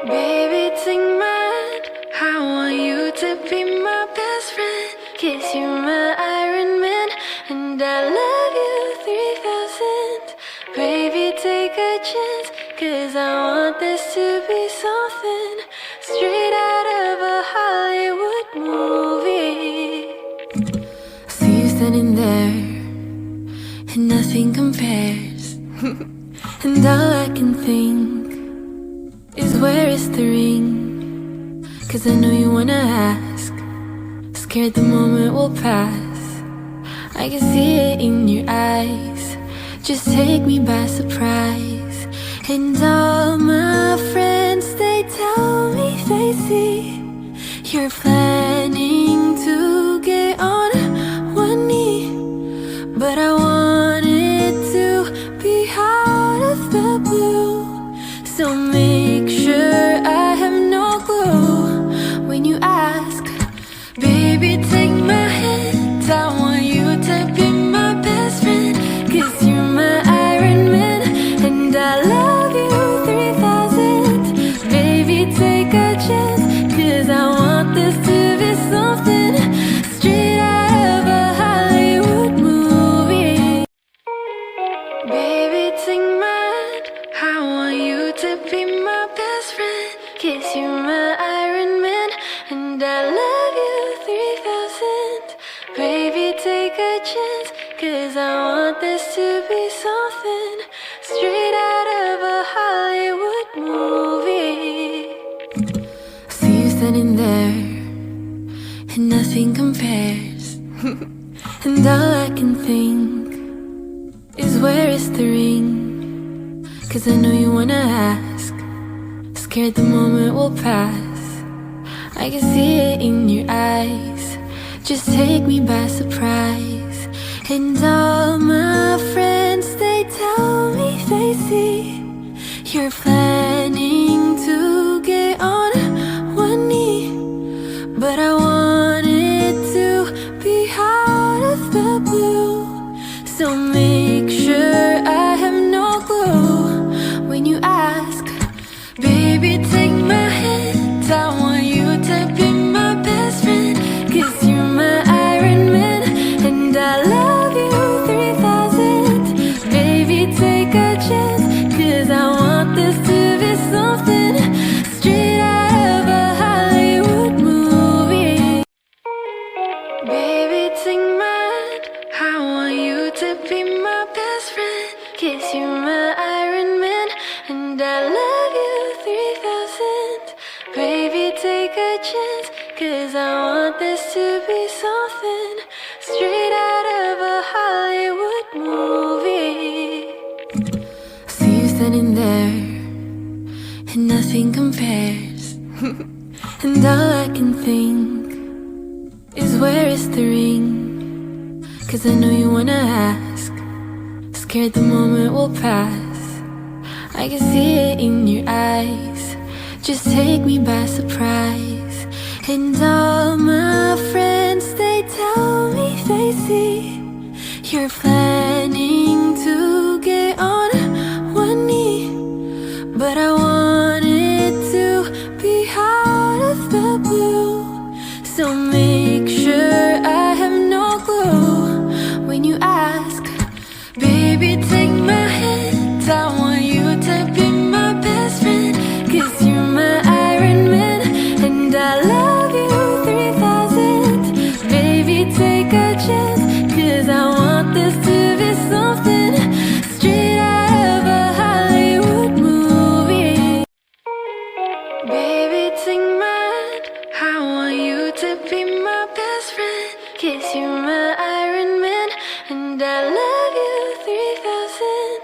Baby, take mine. I want you to be my best friend. Kiss you, my Iron Man, and I love you 3000. Baby, take a chance, 'cause I want this to be something straight out of a Hollywood movie. I see you standing there, and nothing compares. And all I can think is, where is the ring? 'Cause I know you wanna ask, scared the moment will pass. I can see it in your eyes, just take me by surprise. And all my friends, they tell me they see you're planning to get on one knee. But I want it to be out of the blue, so make sure I have no clue when you ask. Baby, take my hand, I want you to be my best friend, 'cause you're my Iron Man, and I love you 3000. Baby, take a chance, 'cause I want this to be something straight out of a Hollywood movie. Baby, take mine, I want you to be my best friend. Kiss you, my Iron Man, and I love you 3000. Baby, take a chance, 'cause I want this to be something straight out of a Hollywood movie. I see you standing there, and nothing compares. And all I can think is, where is the ring? 'Cause I know you wanna ask, scared the moment will pass. I can see it in your eyes, just take me by surprise. And all my friends, they tell me they see you're planning to get on one knee. But I want it to be out of the blue, so make sure I have no clue when you ask. Baby, take my hand, I want you to be my best friend, 'cause you're my Iron Man, and I love you 3000. Baby, take a chance, 'cause I want this to be something straight out of a Hollywood movie. Baby, take mine, I want you to be my best friend. Kiss you, my Iron Man, and I love you 3000. Baby, take a chance, 'cause I want this to be something straight out of a Hollywood movie. I see you standing there, and nothing compares. And all I can think is, where is the ring? 'Cause I know you wanna ask, scared the moment will pass. I can see it in your eyes, just take me by surprise. And all my friends, they tell me they see you're planning to get on one knee. But I want it to be out of the blue, so make sure I have no clue when you ask. Baby, take my hand, I want you to be my best friend, 'cause you're my Iron Man, and I love you 3000. Baby, take a chance, 'cause I want this to be something straight out of a Hollywood movie. Baby, take mine, I want you to be my best friend. Kiss you, my Iron Man, and I love you 3000.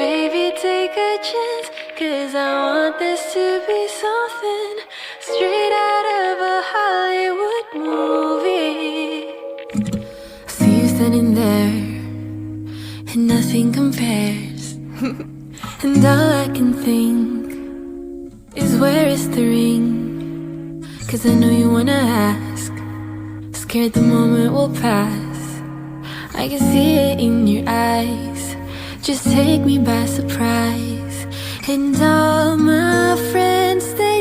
Baby, take a chance, 'cause I want this to be something straight out of a Hollywood movie. I see you standing there, and nothing compares. And all I can think is, where is the ring? 'Cause I know you wanna ask, scared the moment will pass. I can see it in your eyes, just take me by surprise. And all my friends, they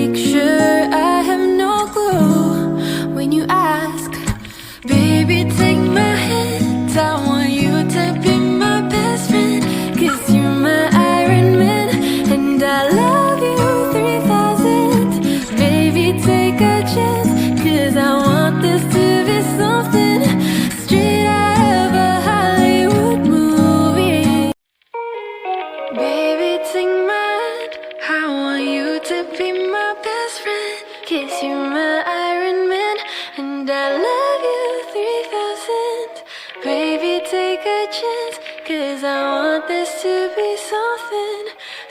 make sure I have no clue when you ask. Baby, take my hand, I want you to be my best friend, 'cause you're my Iron Man, and I love you 3000. Baby, take a chance, 'cause I want this to be something straight out of a Hollywood movie. Baby, take my hand, I want you to be my best friend, 'cause you're my Iron Man, and I love you 3000. Baby, take a chance, 'cause I want this to be something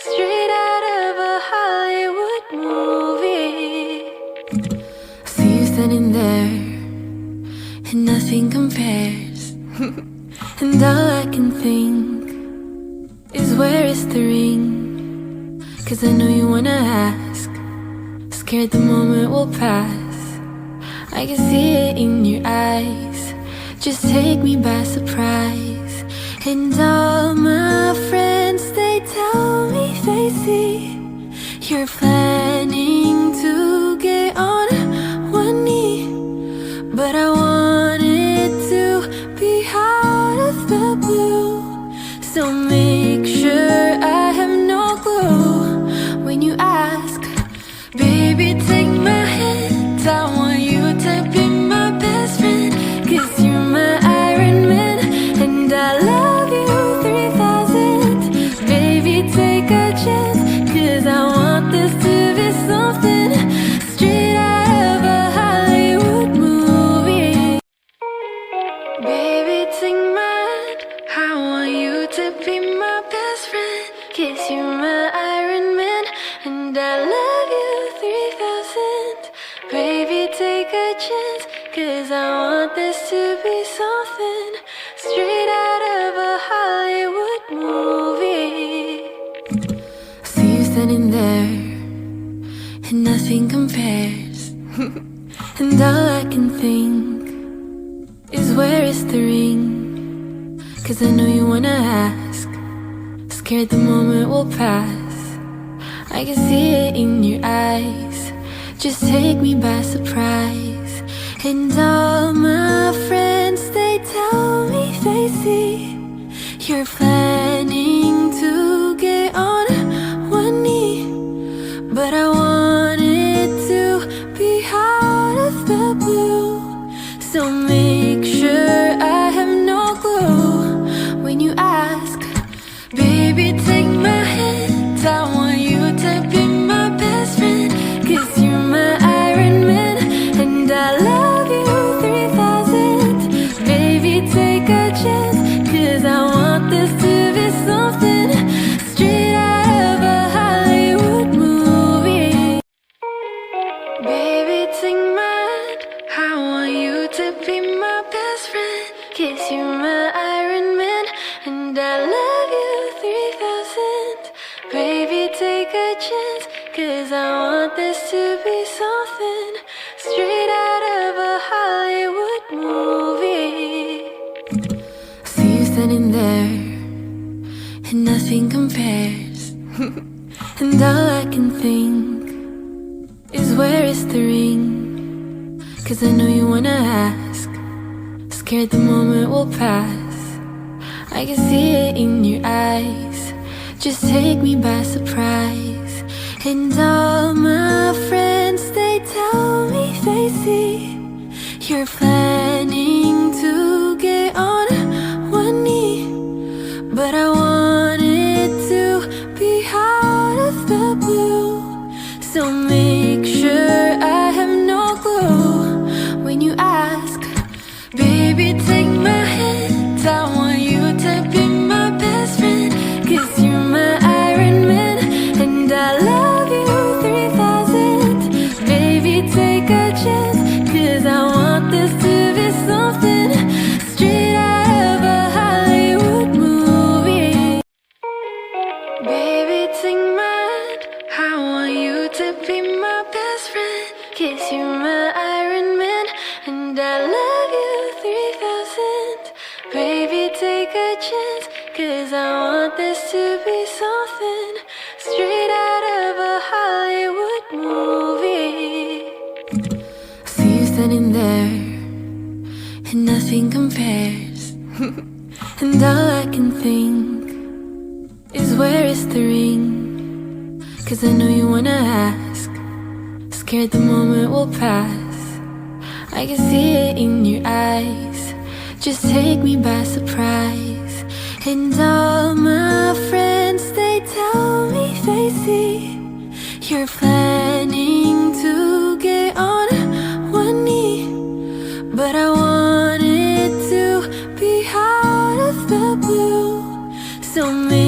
straight out of a Hollywood movie. I see you standing there, and nothing compares. And all I can think is, where is the ring? 'Cause I know you wanna ask, scared the moment will pass. I can see it in your eyes, just take me by surprise. And all my friends, they tell me they see you're planning to get on one knee. But I want it to be out of the blue, so make sure I have no clue when you ask. Baby, take my hand, I want you to be my best friend, 'cause you're my Iron Man, and I love you 3000. Baby, take a chance, 'cause I want this to be something straight out of a Hollywood movie. Baby, take my hand, I want you to be my best friend, 'cause you're my Iron Man, and I love you 3000. Baby, take a chance, 'cause I want this to be something straight out of a Hollywood movie. I see you standing there, and nothing compares. And all I can think is, where is the ring? 'Cause I know you wanna ask, scared the moment will pass. I can see it in your eyes, just take me by surprise. And all my friends, they tell me they see you're planning to get on one knee. But I want it to be out of the blue, so make sure I have no clue when you ask. Baby, take my hand, I want you to be my best friend, 'cause you're my Iron Man, and I love you 3000. Baby, take a chance, 'cause I want this to be something straight out of a Hollywood movie. Baby, take my hand, I want you to be my best friend, 'cause you're my Iron Man, and I love you 3000. Baby, take a chance, 'cause I want this to be something straight out of a Hollywood movie. I see you standing there, and nothing compares. And all I can think is, where is the ring? 'Cause I know you wanna ask, scared the moment will pass. I can see it in your eyes, just take me by surprise. And all my friends, they tell me they see you're planning to get on one knee. But I want it to be out of the blue, so make sure I have no clue when you ask. Baby, take my hand, I want you to be my best friend, 'cause you're my Iron Man, and I love you 3000. Baby, take a chance, 'cause I want this to be something straight out of a Hollywood movie. Baby, take my hand, I want you to be my best friend, 'cause you're my Iron Man, and I love you 3000. Baby, take a chance, 'cause I want this to be something straight out of a Hollywood movie. nothing compares. And all I can think is where is the ring? 'Cause I know you wanna ask, scared the moment will pass. I can see it in your eyes, just take me by surprise. And all my friends, they tell me they see you're planning to get on one knee. But I want it to be out of the blue, so maybe